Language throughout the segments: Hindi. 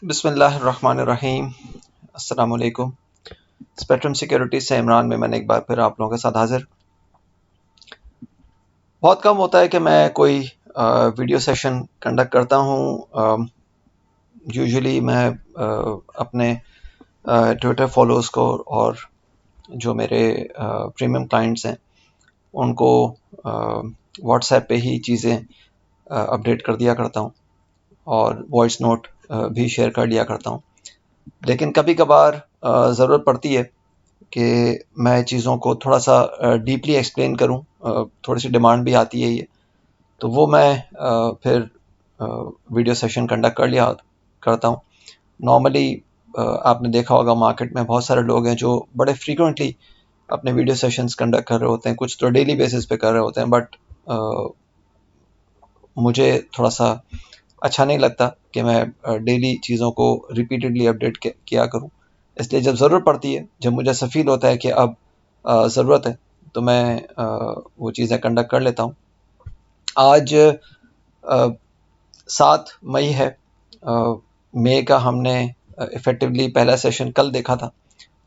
बिस्मिल्लाहिर्रहमानिर्रहीम। अस्सलाम वालेकुम। स्पेक्ट्रम सिक्योरिटी से इमरान में मैंने एक बार फिर आप लोगों के साथ हाजिर। बहुत कम होता है कि मैं कोई वीडियो सेशन कंडक्ट करता हूँ। यूजुअली मैं अपने ट्विटर फॉलोअर्स को और जो मेरे प्रीमियम क्लाइंट्स हैं उनको व्हाट्सएप पे ही चीज़ें अपडेट कर दिया करता हूँ और वॉइस नोट भी शेयर कर लिया करता हूँ। लेकिन कभी कभार ज़रूरत पड़ती है कि मैं चीज़ों को थोड़ा सा डीपली एक्सप्लेन करूं, थोड़ी सी डिमांड भी आती है ये, तो वो मैं फिर वीडियो सेशन कंडक्ट कर लिया करता हूं। नॉर्मली आपने देखा होगा मार्केट में बहुत सारे लोग हैं जो बड़े फ्रीक्वेंटली अपने वीडियो सेशंस कंडक्ट कर रहे होते हैं, कुछ तो डेली बेसिस पे कर रहे होते हैं, बट मुझे थोड़ा सा अच्छा नहीं लगता कि मैं डेली चीज़ों को रिपीटेडली अपडेट किया करूं। इसलिए जब ज़रूरत पड़ती है, जब मुझे ऐसा फील होता है कि अब ज़रूरत है, तो मैं वो चीज़ें कंडक्ट कर लेता हूं। आज 7 मई है। मई का हमने इफ़ेक्टिवली पहला सेशन कल देखा था,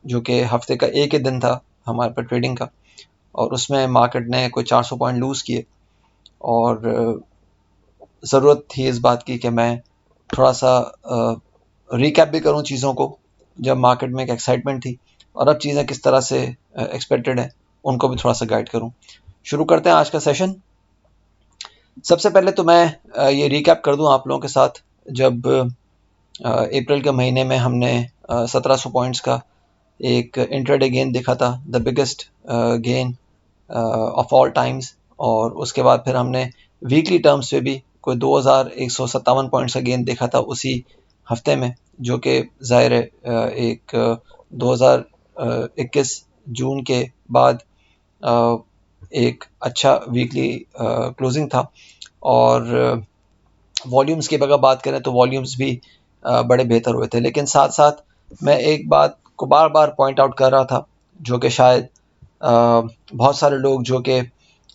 जो कि हफ्ते का एक ही दिन था हमारे पर ट्रेडिंग का, और उसमें मार्केट ने कोई 400 पॉइंट लूज़ किए। और ज़रूरत थी इस बात की कि मैं थोड़ा सा रिकैप भी करूं चीज़ों को, जब मार्केट में एक एक्साइटमेंट थी, और अब चीज़ें किस तरह से एक्सपेक्टेड है उनको भी थोड़ा सा गाइड करूं। शुरू करते हैं आज का सेशन। सबसे पहले तो मैं ये रिकैप कर दूं आप लोगों के साथ। जब अप्रैल के महीने में हमने 1700 पॉइंट्स का एक इंट्राडे गेन देखा था, the biggest gain of all times, और उसके बाद फिर हमने वीकली टर्म्स पे भी कोई 2157 पॉइंट्स का गेन देखा था उसी हफ्ते में, जो कि ज़ाहिर है एक 2021 जून के बाद एक अच्छा वीकली क्लोजिंग था। और वॉल्यूम्स की अगर बात करें तो वॉल्यूम्स भी बड़े बेहतर हुए थे। लेकिन साथ साथ मैं एक बात को बार बार पॉइंट आउट कर रहा था, जो कि शायद बहुत सारे लोग जो कि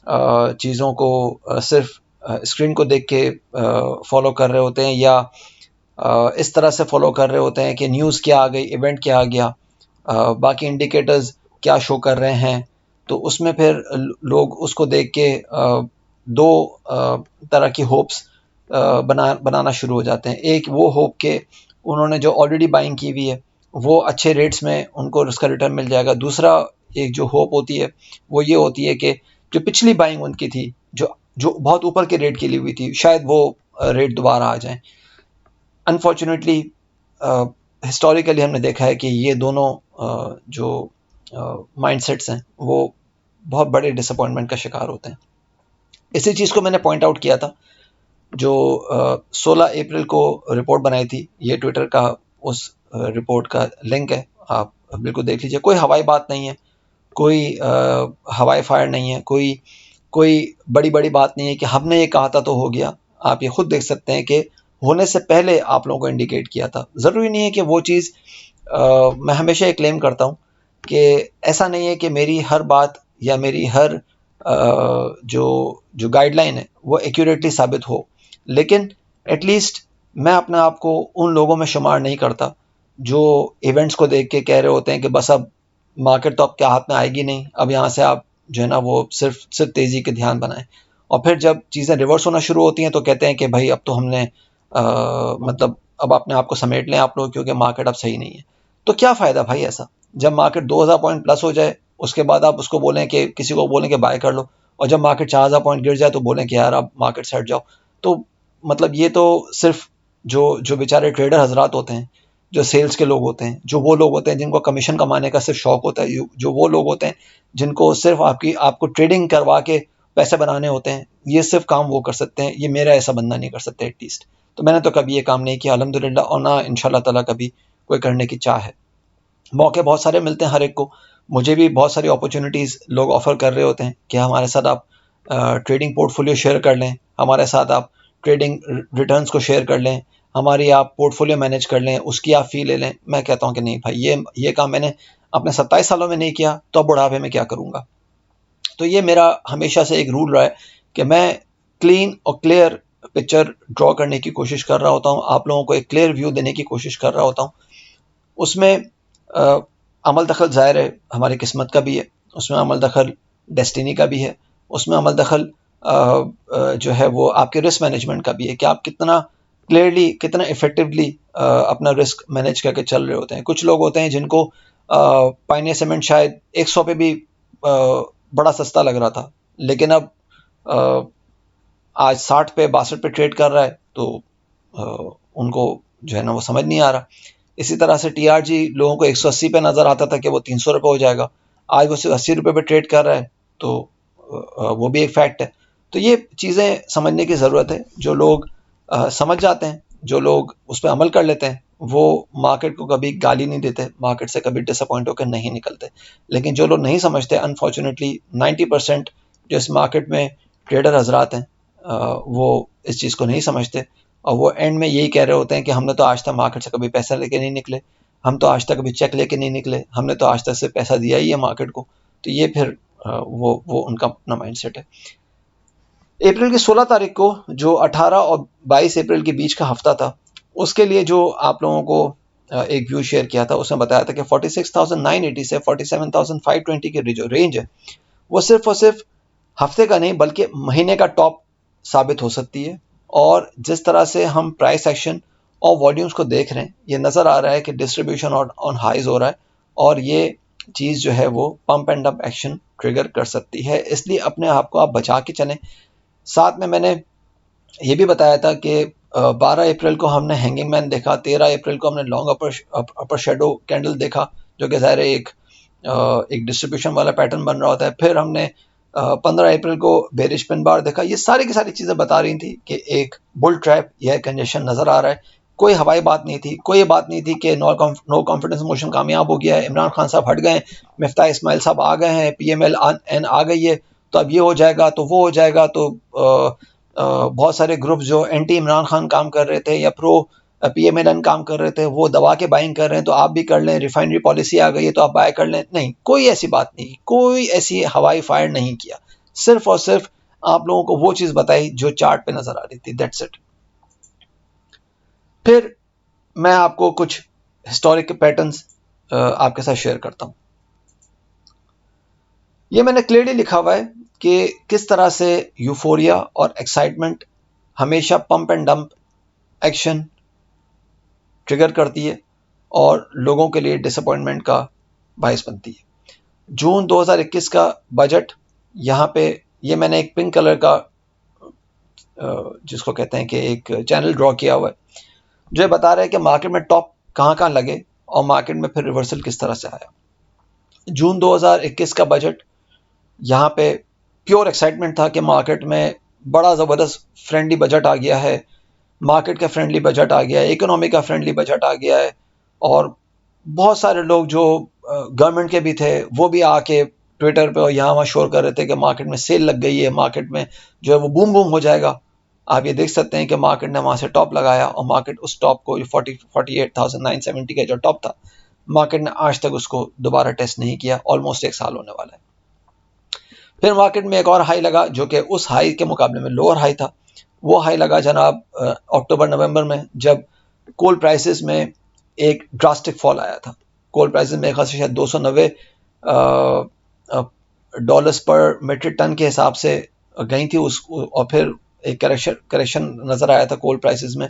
चीज़ों को सिर्फ स्क्रीन को देख के फॉलो कर रहे होते हैं, या इस तरह से फॉलो कर रहे होते हैं कि न्यूज़ क्या आ गई, इवेंट क्या आ गया, बाकी इंडिकेटर्स क्या शो कर रहे हैं, तो उसमें फिर लोग उसको देख के दो तरह की होप्स बनाना शुरू हो जाते हैं। एक वो होप के उन्होंने जो ऑलरेडी बाइंग की हुई है वो अच्छे रेट्स में उनको उसका रिटर्न मिल जाएगा। दूसरा एक जो होप होती है वो ये होती है कि जो पिछली बाइंग उनकी थी, जो जो बहुत ऊपर के रेट की ली हुई थी, शायद वो रेट दोबारा आ जाए। अनफॉर्चुनेटली हिस्टोरिकली हमने देखा है कि ये दोनों जो माइंडसेट्स हैं वो बहुत बड़े डिसअपॉइंटमेंट का शिकार होते हैं। इसी चीज़ को मैंने पॉइंट आउट किया था जो 16 अप्रैल को रिपोर्ट बनाई थी। ये ट्विटर का उस रिपोर्ट का लिंक है, आप बिल्कुल देख लीजिए। कोई हवाई बात नहीं है, कोई हवाई फायर नहीं है, कोई कोई बड़ी बड़ी बात नहीं है कि हमने ये कहा था तो हो गया। आप ये खुद देख सकते हैं कि होने से पहले आप लोगों को इंडिकेट किया था। ज़रूरी नहीं है कि वो चीज़ मैं हमेशा ये क्लेम करता हूँ कि ऐसा नहीं है कि मेरी हर बात या मेरी हर जो जो गाइडलाइन है वो एक्यूरेटली साबित हो, लेकिन एटलीस्ट मैं अपने आप को उन लोगों में शुमार नहीं करता जो इवेंट्स को देख के कह रहे होते हैं कि बस अब मार्केट तो आपके हाथ में आएगी नहीं, अब यहाँ से आप जो है ना वो सिर्फ तेज़ी के ध्यान बनाएं। और फिर जब चीज़ें रिवर्स होना शुरू होती हैं तो कहते हैं कि भाई अब तो हमने मतलब अब अपने आप को समेट लें आप लोग, क्योंकि मार्केट अब सही नहीं है। तो क्या फ़ायदा भाई ऐसा, जब मार्केट 2000 पॉइंट प्लस हो जाए उसके बाद आप उसको बोलें कि किसी को बोलें कि बाय कर लो, और जब मार्केट 4000 पॉइंट गिर जाए तो बोलें कि यार अब मार्केट से हट जाओ। तो मतलब ये तो सिर्फ जो जो बेचारे ट्रेडर हजरात होते हैं, जो सेल्स के लोग होते हैं, जो वो लोग होते हैं जिनको कमीशन कमाने का सिर्फ शौक होता है, जो वो लोग होते हैं जिनको सिर्फ आपको ट्रेडिंग करवा के पैसे बनाने होते हैं, ये सिर्फ काम वो कर सकते हैं। ये मेरा ऐसा बंदा नहीं कर सकता एटलीस्ट। तो मैंने तो कभी ये काम नहीं किया अल्हम्दुलिल्लाह, और ना इंशाल्लाह ताला कभी कोई करने की चाह है। मौके बहुत सारे मिलते हैं हर एक को, मुझे भी बहुत सारी अपॉर्चुनिटीज़ लोग ऑफ़र कर रहे होते हैं कि हमारे साथ आप ट्रेडिंग पोर्टफोलियो शेयर कर लें, हमारे साथ आप ट्रेडिंग रिटर्न्स को शेयर कर लें, हमारी आप पोर्टफोलियो मैनेज कर लें, उसकी आप फ़ी ले लें। मैं कहता हूँ कि नहीं भाई, ये काम मैंने अपने 27 सालों में नहीं किया, तो अब बुढ़ापे में क्या करूँगा। तो ये मेरा हमेशा से एक रूल रहा है कि मैं क्लीन और क्लियर पिक्चर ड्रॉ करने की कोशिश कर रहा होता हूँ, आप लोगों को एक क्लियर व्यू देने की कोशिश कर रहा होता हूँ। उसमें अमल दखल ज़ाहिर है हमारी किस्मत का भी है, उसमें अमल दखल डेस्टिनी का भी है, उसमें अमल दखल जो है वो आपके रिस्क मैनेजमेंट का भी है कि आप कितना क्लियरली, कितना इफेक्टिवली अपना रिस्क मैनेज करके चल रहे होते हैं। कुछ लोग होते हैं जिनको पाइनियर सीमेंट शायद 100 पे भी बड़ा सस्ता लग रहा था, लेकिन अब आज 60 पे 62 पे ट्रेड कर रहा है, तो उनको जो है ना वो समझ नहीं आ रहा। इसी तरह से टीआरजी लोगों को 180 पे नजर आता था कि वो 300 रुपये हो जाएगा, आज वो सिर्फ 80 रुपये पे ट्रेड कर रहा है, तो वो भी एक फैक्ट है। तो ये चीज़ें समझने की ज़रूरत है। जो लोग समझ जाते हैं, जो लोग उस पर अमल कर लेते हैं, वो मार्केट को कभी गाली नहीं देते, मार्केट से कभी डिसअपॉइंट होकर नहीं निकलते। लेकिन जो लोग नहीं समझते, अनफॉर्चुनेटली 90% जो इस मार्केट में ट्रेडर हजरात हैं, वो इस चीज़ को नहीं समझते, और वो एंड में यही कह रहे होते हैं कि हमने तो आज तक मार्केट से कभी पैसा लेके नहीं निकले, हम तो आज तक कभी चेक लेके नहीं निकले, हमने तो आज तक से पैसा दिया ही है मार्केट को। तो ये फिर वो उनका अपना माइंडसेट है। अप्रैल की 16 तारीख को जो 18 और 22 अप्रैल के बीच का हफ्ता था, उसके लिए जो आप लोगों को एक व्यू शेयर किया था, उसमें बताया था कि 46,980 से 47,520 की जो रेंज है, वो सिर्फ और सिर्फ हफ्ते का नहीं बल्कि महीने का टॉप साबित हो सकती है। और जिस तरह से हम प्राइस एक्शन और वॉल्यूम्स को देख रहे हैं, ये नज़र आ रहा है कि डिस्ट्रीब्यूशन ऑन हाइज हो रहा है, और ये चीज़ जो है वो pump and dump action trigger कर सकती है। इसलिए अपने आप को आप बचा के चलें। साथ में मैंने ये भी बताया था कि 12 अप्रैल को हमने हैंगिंग मैन देखा, 13 अप्रैल को हमने लॉन्ग अपर शेडो कैंडल देखा, जो कि ज़ाहिर है एक डिस्ट्रीब्यूशन वाला पैटर्न बन रहा होता है। फिर हमने 15 अप्रैल को बेरिश पिन बार देखा। ये सारी की सारी चीज़ें बता रही थी कि एक बुल ट्रैप या कंजेशन नज़र आ रहा है। कोई हवाई बात नहीं थी, कोई ये बात नहीं थी कि नो कॉन्फिडेंस मोशन कामयाब हो गया है, इमरान खान साहब हट गए, मिफ्ता इस्माइल साहब आ गए हैं, PML एन आ गई है, तो अब ये हो जाएगा तो वो हो जाएगा। तो बहुत सारे ग्रुप जो एंटी इमरान खान काम कर रहे थे या प्रो PMLN काम कर रहे थे, वो दबा के बाइंग कर रहे हैं, तो आप भी कर लें, रिफाइनरी पॉलिसी आ गई है तो आप बाय कर लें। नहीं, कोई ऐसी बात नहीं, कोई ऐसी हवाई फायर नहीं किया। सिर्फ और सिर्फ आप लोगों को वो चीज़ बताई जो चार्ट पे नज़र आ रही थी, दैट्स इट। फिर मैं आपको कुछ हिस्टोरिक पैटर्न्स आपके साथ शेयर करता हूँ। ये मैंने क्लियरली लिखा हुआ है कि किस तरह से यूफोरिया और एक्साइटमेंट हमेशा pump and dump action trigger करती है और लोगों के लिए डिसअपॉइंटमेंट का बायस बनती है। जून 2021 का बजट, यहाँ पे ये मैंने एक पिंक कलर का जिसको कहते हैं कि एक चैनल ड्रॉ किया हुआ है, जो बता रहा है कि मार्केट में टॉप कहाँ कहाँ लगे और मार्केट में फिर रिवर्सल किस तरह से आया। जून 2021 का बजट, यहाँ पे प्योर एक्साइटमेंट था कि मार्केट में बड़ा ज़बरदस्त फ्रेंडली बजट आ गया है, मार्केट का फ्रेंडली बजट आ गया है, इकोनॉमी का फ्रेंडली बजट आ गया है। और बहुत सारे लोग जो गवर्नमेंट के भी थे, वो भी आके ट्विटर पे और यहाँ वहाँ शोर कर रहे थे कि मार्केट में सेल लग गई है, मार्केट में जो है वो बूम बूम हो जाएगा। आप ये देख सकते हैं कि मार्केट ने वहाँ से टॉप लगाया और मार्केट उस टॉप को 48,970 का जो टॉप था, मार्केट ने आज तक उसको दोबारा टेस्ट नहीं किया। ऑलमोस्ट एक साल होने वाला है। फिर मार्केट में एक और हाई लगा जो कि उस हाई के मुकाबले में लोअर हाई था। वो हाई लगा जनाब अक्टूबर नवंबर में, जब कोल प्राइसेस में एक ड्रास्टिक फॉल आया था। कोल प्राइसेस में खास शायद 290 डॉलर्स पर मेट्रिक टन के हिसाब से गई थी उस, और फिर एक करेक्शन नज़र आया था कोल प्राइसेस में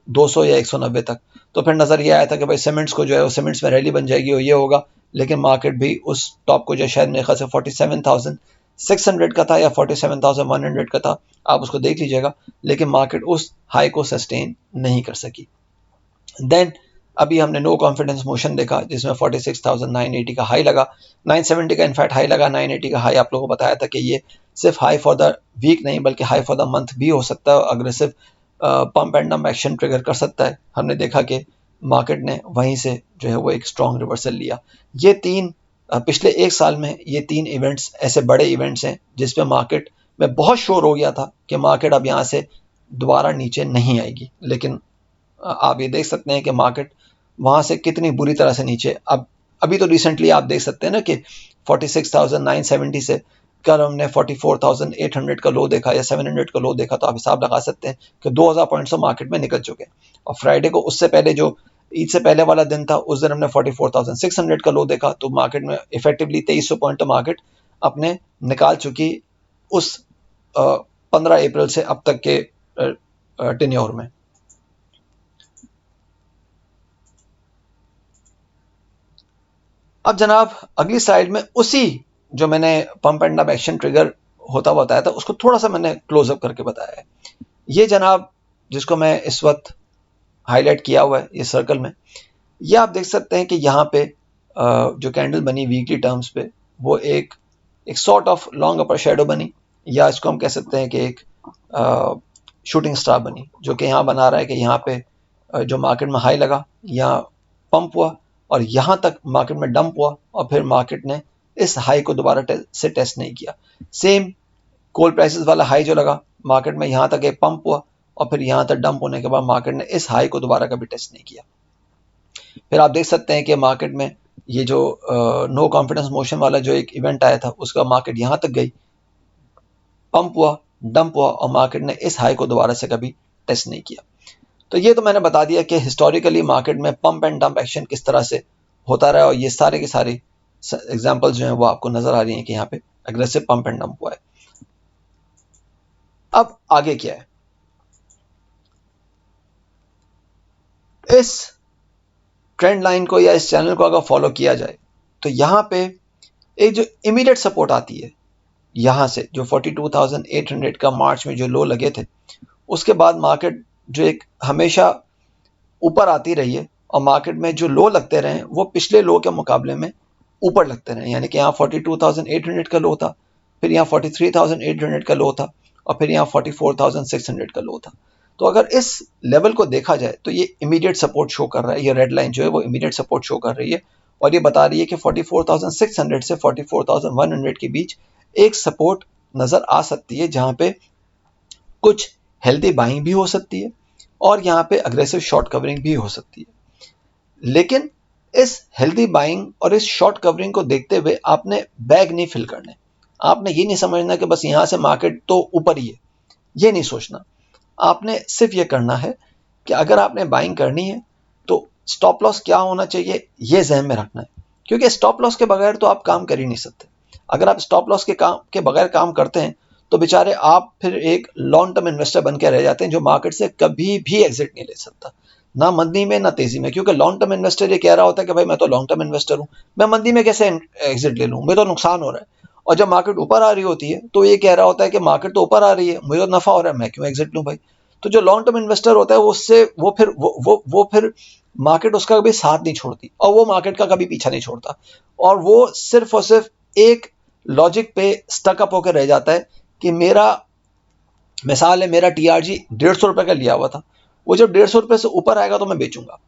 200 या 190 तक। तो फिर नज़र ये आया था कि भाई सीमेंट्स को जो है वो सीमेंट्स में रैली बन जाएगी और ये होगा। लेकिन मार्केट भी उस टॉप को जो शायद मेरे ख्याल से 47,600 का था या 47,100 का था, आप उसको देख लीजिएगा। लेकिन मार्केट उस हाई को सस्टेन नहीं कर सकी। देन अभी हमने नो कॉन्फिडेंस मोशन देखा जिसमें 46,980 का हाई लगा, 970 का इनफैक्ट हाई लगा, 980 का हाई आप लोगों को बताया था कि ये सिर्फ हाई फॉर द वीक नहीं बल्कि हाई फॉर द मंथ भी हो सकता है। Aggressive pump and dump action trigger कर सकता है। हमने देखा कि मार्केट ने वहीं से जो है वो एक स्ट्रॉन्ग रिवर्सल लिया। ये तीन पिछले एक साल में ये तीन इवेंट्स ऐसे बड़े इवेंट्स हैं जिसपे मार्केट में बहुत शोर हो गया था कि मार्केट अब यहाँ से दोबारा नीचे नहीं आएगी। लेकिन आप ये देख सकते हैं कि मार्केट वहां से कितनी बुरी तरह से नीचे, अब अभी तो रिसेंटली आप देख सकते हैं ना कि 46,970 से कल हमने 44,800 का लो देखा या 700 का लो देखा, तो आप हिसाब लगा सकते हैं कि 2000 पॉइंट्स तो मार्केट में निकल चुके हैं। और फ्राइडे को उससे पहले जो ईद से पहले वाला दिन था, उस दिन हमने 44,600 का लो देखा, तो मार्केट में इफेक्टिवली 2300 पॉइंट तो मार्केट अपने निकाल चुकी उस 15 अप्रैल से अब तक के टेन्योर में। अब जनाब अगली स्लाइड में उसी जो मैंने pump and dump action trigger होता हुआ बताया था, उसको थोड़ा सा मैंने क्लोजअप करके बताया है। ये जनाब जिसको मैं इस वक्त हाईलाइट किया हुआ है ये सर्कल में, ये आप देख सकते हैं कि यहाँ पे जो कैंडल बनी वीकली टर्म्स पे, वो एक sort of long upper shadow बनी, या इसको हम कह सकते हैं कि एक शूटिंग स्टार बनी, जो कि यहाँ बना रहा है कि यहाँ पे जो मार्केट में हाई लगा, यहाँ पंप हुआ और यहाँ तक मार्केट में डंप हुआ, और फिर मार्केट ने इस हाई को दोबारा से टेस्ट नहीं किया। सेम कोल प्राइसेस वाला हाई जो लगा मार्केट में, यहाँ तक एक पंप हुआ और फिर यहाँ तक डंप होने के बाद मार्केट ने इस हाई को दोबारा कभी टेस्ट नहीं किया। फिर आप देख सकते हैं कि मार्केट में ये जो नो कॉन्फिडेंस मोशन वाला जो एक इवेंट आया था, उसका मार्केट यहाँ तक गई, पंप हुआ, डंप हुआ और मार्केट ने इस हाई को दोबारा से कभी टेस्ट नहीं किया। तो ये तो मैंने बता दिया कि हिस्टोरिकली मार्केट में पंप एंड डंप एक्शन किस तरह से होता रहा, और ये सारे के सारे एग्जांपल्स जो हैं वो आपको नजर आ रही हैं कि यहाँ पे एग्रेसिव पंप एंड डंप हुआ है। अब आगे क्या है, इस ट्रेंड लाइन को या इस चैनल को अगर फॉलो किया जाए तो यहाँ पे एक जो इमीडिएट सपोर्ट आती है यहाँ से, जो 42,800 का मार्च में जो लो लगे थे, उसके बाद मार्केट जो एक हमेशा ऊपर आती रही है, और मार्केट में जो लो लगते रहे वो पिछले लो के मुकाबले में ऊपर लगते रहे। यानी कि यहाँ 42,800 का लो था, फिर यहाँ 43,800 का लो था, और फिर यहाँ 44,600 का लो था। तो अगर इस लेवल को देखा जाए तो ये इमीडिएट सपोर्ट शो कर रहा है, ये रेड लाइन जो है वो इमीडिएट सपोर्ट शो कर रही है, और ये बता रही है कि 44,600 से 44,100 के बीच एक सपोर्ट नजर आ सकती है, जहां पे कुछ हेल्दी बाइंग भी हो सकती है और यहाँ पे अग्रेसिव शॉर्ट कवरिंग भी हो सकती है। लेकिन इस हेल्दी बाइंग और इस शॉर्ट कवरिंग को देखते हुए आपने बैग नहीं फिल करने, आपने ये नहीं समझना कि बस यहाँ से मार्केट तो ऊपर ही है, ये नहीं सोचना। आपने सिर्फ ये करना है कि अगर आपने बाइंग करनी है तो स्टॉप लॉस क्या होना चाहिए ये जहन में रखना है, क्योंकि स्टॉप लॉस के बगैर तो आप काम कर ही नहीं सकते। अगर आप स्टॉप लॉस के बगैर काम करते हैं तो बेचारे आप फिर एक लॉन्ग टर्म इन्वेस्टर बन के रह जाते हैं, जो मार्केट से कभी भी एग्जिट नहीं ले सकता, ना मंदी में ना तेजी में। क्योंकि लॉन्ग टर्म इन्वेस्टर ये कह रहा होता है कि भाई मैं तो लॉन्ग टर्म इन्वेस्टर हूं, मैं मंदी में कैसे एग्जिट ले लूं, मुझे तो नुकसान हो रहा है। और जब मार्केट ऊपर आ रही होती है तो ये कह रहा होता है कि मार्केट तो ऊपर आ रही है, मुझे तो नफा हो रहा है, मैं क्यों एग्जिट लूं भाई। तो जो लॉन्ग टर्म इन्वेस्टर होता है उससे वो फिर मार्केट उसका कभी साथ नहीं छोड़ती, और वो मार्केट का कभी पीछा नहीं छोड़ता, और वो सिर्फ और सिर्फ एक लॉजिक पे स्टक अप होकर रह जाता है कि मेरा मिसाल है, मेरा टीआरजी 150 रुपए का लिया हुआ था, वो जब 150 रुपए से ऊपर आएगा तो मैं बेचूंगा।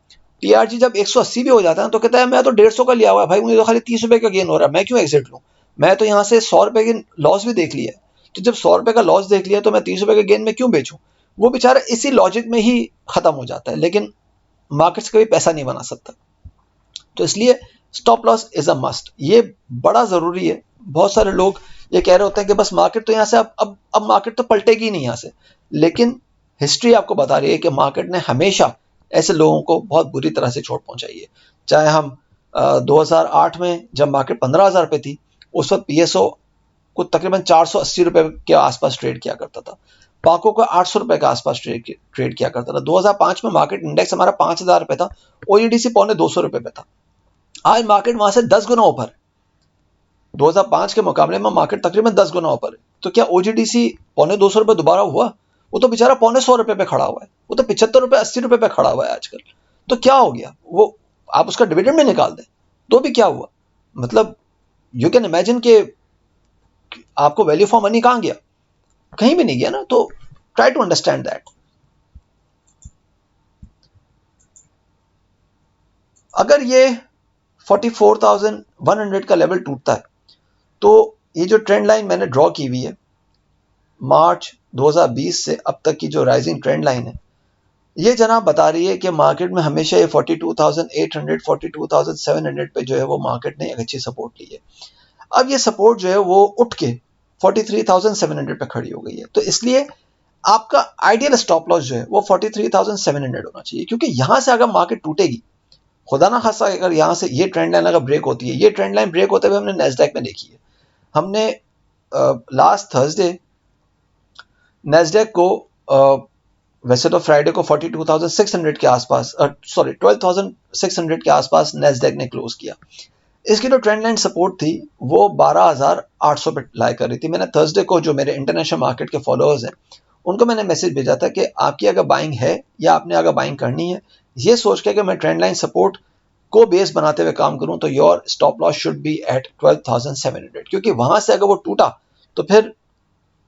टीआरजी जब 180 भी हो जाता है तो कहता है मैं तो 150 का लिया हुआ है भाई, मुझे तो खाली 30 रुपए का गेन हो रहा है, मैं क्यों एग्जिट लूं, मैं तो यहाँ से 100 रुपए की लॉस भी देख लिया है, तो जब 100 रुपए का लॉस देख लिया तो मैं 30 रुपए का गेन में क्यों बेचूं। वो बेचारा इसी लॉजिक में ही खत्म हो जाता है, लेकिन मार्केट से कभी पैसा नहीं बना सकता। तो इसलिए stop loss is a must, ये बड़ा जरूरी है। बहुत सारे लोग ये कह रहे होते हैं कि बस मार्केट तो यहाँ से अब मार्केट तो पलटेगी नहीं यहाँ से, लेकिन हिस्ट्री आपको बता रही है कि मार्केट ने हमेशा ऐसे लोगों को बहुत बुरी तरह से चोट पहुंचाई है। चाहे हम 2008 में जब मार्केट 15,000 पे थी, उस वक्त पीएसओ को तकरीबन 480 रुपए के आसपास ट्रेड किया करता था, पाको को 800 रुपए के आसपास ट्रेड किया करता था। 2005 में मार्केट इंडेक्स हमारा 5,000 पे था, ओईडीसी पौने 200 रुपए पे था। आज मार्केट वहां से 10 गुना ऊपर है, 2005 के मुकाबले में मार्केट तकरीबन 10 गुना ऊपर है। तो क्या ओजीडीसी पौने 200 रुपए दोबारा हुआ? वो तो बेचारा पौने 100 रुपए पे खड़ा हुआ है, वो तो 75 रुपए 80 रुपए पे खड़ा हुआ है आजकल। तो क्या हो गया, वो आप उसका डिविडेंड में निकाल दें तो भी क्या हुआ, मतलब यू कैन इमेजिन कि आपको वैल्यू फॉर मनी कहां गया, कहीं भी नहीं गया ना। तो ट्राई टू अंडरस्टैंड दैट। अगर ये 44,100 का लेवल टूटता है तो ये जो ट्रेंड लाइन मैंने ड्रॉ की हुई है मार्च 2020 से अब तक की जो राइजिंग ट्रेंड लाइन है, ये जनाब बता रही है कि मार्केट में हमेशा ये 42,800 42,700 पे जो है वो मार्केट ने एक अच्छी सपोर्ट ली है। अब ये सपोर्ट जो है वो उठ के 43,700 पे खड़ी हो गई है। तो इसलिए आपका आइडियल स्टॉप लॉस जो है वो 43,700 होना चाहिए, क्योंकि यहां से अगर मार्केट टूटेगी, खुदा ना खासा अगर यहाँ से ये ट्रेंड लाइन अगर ब्रेक होती है, ये ट्रेंड लाइन ब्रेक होते हुए हमने नेस्डैक में देखी है। हमने लास्ट थर्सडे नेस्डैक को वैसे तो फ्राइडे को 42,600 के आसपास, सॉरी 12,600 के आसपास नेस्डैक ने क्लोज किया। इसकी जो ट्रेंड लाइन सपोर्ट थी वो 12,800 पे लाई कर रही थी। मैंने थर्सडे को जो मेरे इंटरनेशनल मार्केट के फॉलोअर्स हैं उनको मैंने मैसेज भेजा था कि आपकी अगर बाइंग है या आपने अगर बाइंग करनी है, ये सोच के कि मैं ट्रेंड लाइन सपोर्ट को बेस बनाते हुए काम करूं, तो your stop loss should be at 12,700, क्योंकि वहां से अगर वो टूटा तो फिर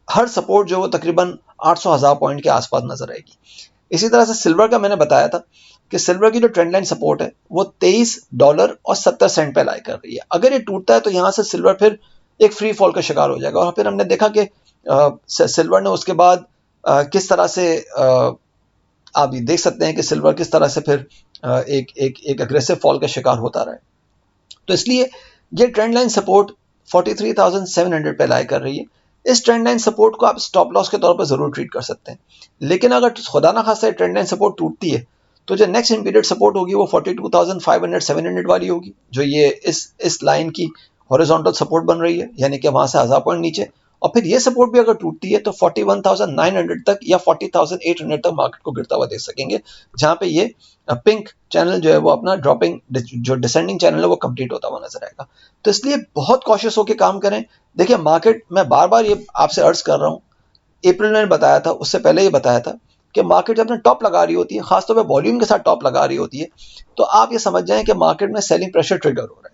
हर सपोर्ट जो वो तकरीबन 800,000 पॉइंट के आसपास नजर आएगी। इसी तरह से सिल्वर का मैंने बताया था कि सिल्वर की जो ट्रेंड लाइन सपोर्ट है वो $23.70 पे लाई कर रही है। अगर ये टूटता है तो यहाँ से सिल्वर फिर एक फ्री फॉल का शिकार हो जाएगा। और फिर हमने देखा कि सिल्वर ने उसके बाद किस तरह से आप ये देख सकते हैं कि सिल्वर किस तरह से फिर एक अग्रेसिव फॉल का शिकार होता रहा है। तो इसलिए ये ट्रेंड लाइन सपोर्ट 43,700 पे लाई कर रही है। इस ट्रेंड लाइन सपोर्ट को आप स्टॉप लॉस के तौर पर जरूर ट्रीट कर सकते हैं, लेकिन अगर खुदा ना खासा ट्रेंड लाइन सपोर्ट टूटती है तो जो नेक्स्ट इमीडिएट सपोर्ट होगी वो 42,500 700 वाली होगी, जो ये इस लाइन की हॉरिजॉन्टल सपोर्ट बन रही है, यानी कि वहां से 1000 पॉइंट नीचे। और फिर ये सपोर्ट भी अगर टूटती है तो 41,900 तक या 40,800 तक मार्केट को गिरता हुआ देख सकेंगे, जहां पे ये पिंक चैनल जो है वो अपना ड्रॉपिंग जो डिसेंडिंग चैनल है वो कंप्लीट होता हुआ नजर आएगा। तो इसलिए बहुत कॉशियस होकर काम करें। देखिए मार्केट, मैं बार बार ये आपसे अर्ज कर रहा हूँ, अप्रैल में बताया था, उससे पहले ये बताया था कि मार्केट जब अपने टॉप लगा रही होती है, खासतौर पर वॉल्यूम के साथ टॉप लगा रही होती है, तो आप ये समझ जाएं कि मार्केट में सेलिंग प्रेशर ट्रिगर हो रहा है।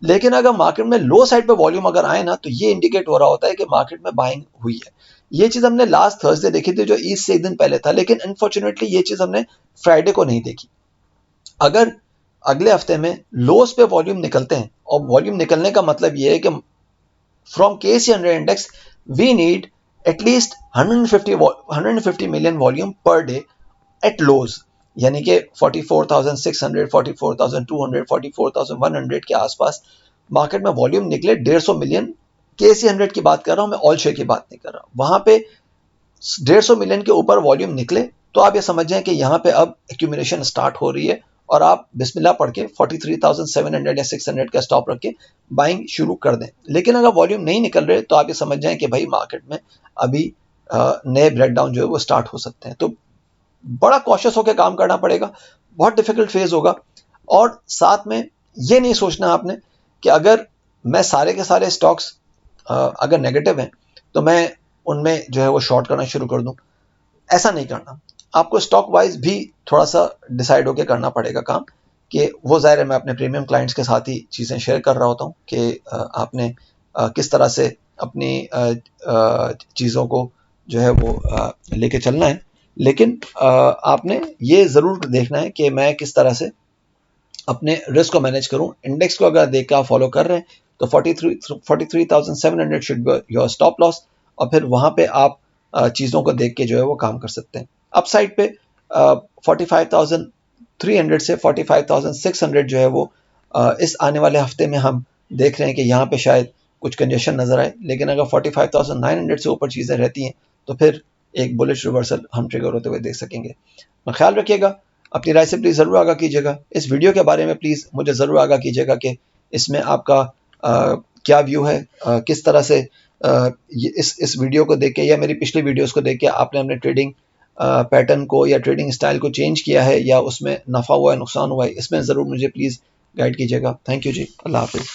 लेकिन अगर मार्केट में लो साइड पे वॉल्यूम अगर आए ना, तो ये इंडिकेट हो रहा होता है कि मार्केट में बाइंग हुई है। ये चीज हमने लास्ट थर्सडे देखी थी जो ईद से एक दिन पहले था, लेकिन अनफॉर्चुनेटली ये चीज हमने फ्राइडे को नहीं देखी। अगर अगले हफ्ते में लोस पे वॉल्यूम निकलते हैं, और वॉल्यूम निकलने का मतलब ये है कि from KC 100 index we need at least 150 million volume per day at lows, यानी कि 44,600, 44,200, 44,100 के आसपास मार्केट में वॉल्यूम निकले 150 मिलियन। KC 100 की बात कर रहा हूं मैं, ऑल शेयर की बात नहीं कर रहा। वहां पे 150 मिलियन के ऊपर वॉल्यूम निकले तो आप ये समझ जाएं कि यहां पे अब एक्यूमुलेशन स्टार्ट हो रही है, और आप बिस्मिल्लाह पढ़ के 43,700 या 600 का स्टॉप रख के बाइंग शुरू कर दें। लेकिन अगर वॉल्यूम नहीं निकल रहे तो आप ये समझ जाएं कि भाई मार्केट में अभी नए ब्रेकडाउन जो है वो स्टार्ट हो सकते हैं। तो बड़ा कॉशियस होकर काम करना पड़ेगा, बहुत डिफिकल्ट फेज होगा। और साथ में ये नहीं सोचना आपने कि अगर मैं सारे के सारे स्टॉक्स अगर नेगेटिव हैं तो मैं उनमें जो है वो शॉर्ट करना शुरू कर दूं। ऐसा नहीं करना, आपको स्टॉक वाइज भी थोड़ा सा डिसाइड होकर करना पड़ेगा काम, कि वो ज़ाहिर है मैं अपने प्रीमियम क्लाइंट्स के साथ ही चीज़ें शेयर कर रहा होता हूँ कि आपने किस तरह से अपनी चीज़ों को जो है वो लेके चलना है। लेकिन आपने ये ज़रूर देखना है कि मैं किस तरह से अपने रिस्क को मैनेज करूं। इंडेक्स को अगर देख के आप फॉलो कर रहे हैं तो 43,700 should be your stop loss, और फिर वहां पे आप चीज़ों को देख के जो है वो काम कर सकते हैं। अपसाइड पे 45,300 से 45,600 जो है वो इस आने वाले हफ्ते में हम देख रहे हैं कि यहाँ पे शायद कुछ कंजेशन नजर आए। लेकिन अगर 45,900 से ऊपर चीज़ें रहती हैं तो फिर एक बुलिश रिवर्सल हम ट्रिगर होते हुए देख सकेंगे। ख्याल रखिएगा, अपनी राय से प्लीज़ ज़रूर आगाह कीजिएगा। इस वीडियो के बारे में प्लीज़ मुझे ज़रूर आगाह कीजिएगा कि इसमें आपका क्या व्यू है, किस तरह से इस वीडियो को देख के या मेरी पिछली वीडियोस को देख के आपने अपने ट्रेडिंग पैटर्न को या ट्रेडिंग स्टाइल को चेंज किया है, या उसमें नफ़ा हुआ है, नुकसान हुआ है, इसमें ज़रूर मुझे प्लीज़ गाइड कीजिएगा। थैंक यू जी, अल्लाह हाफिज़।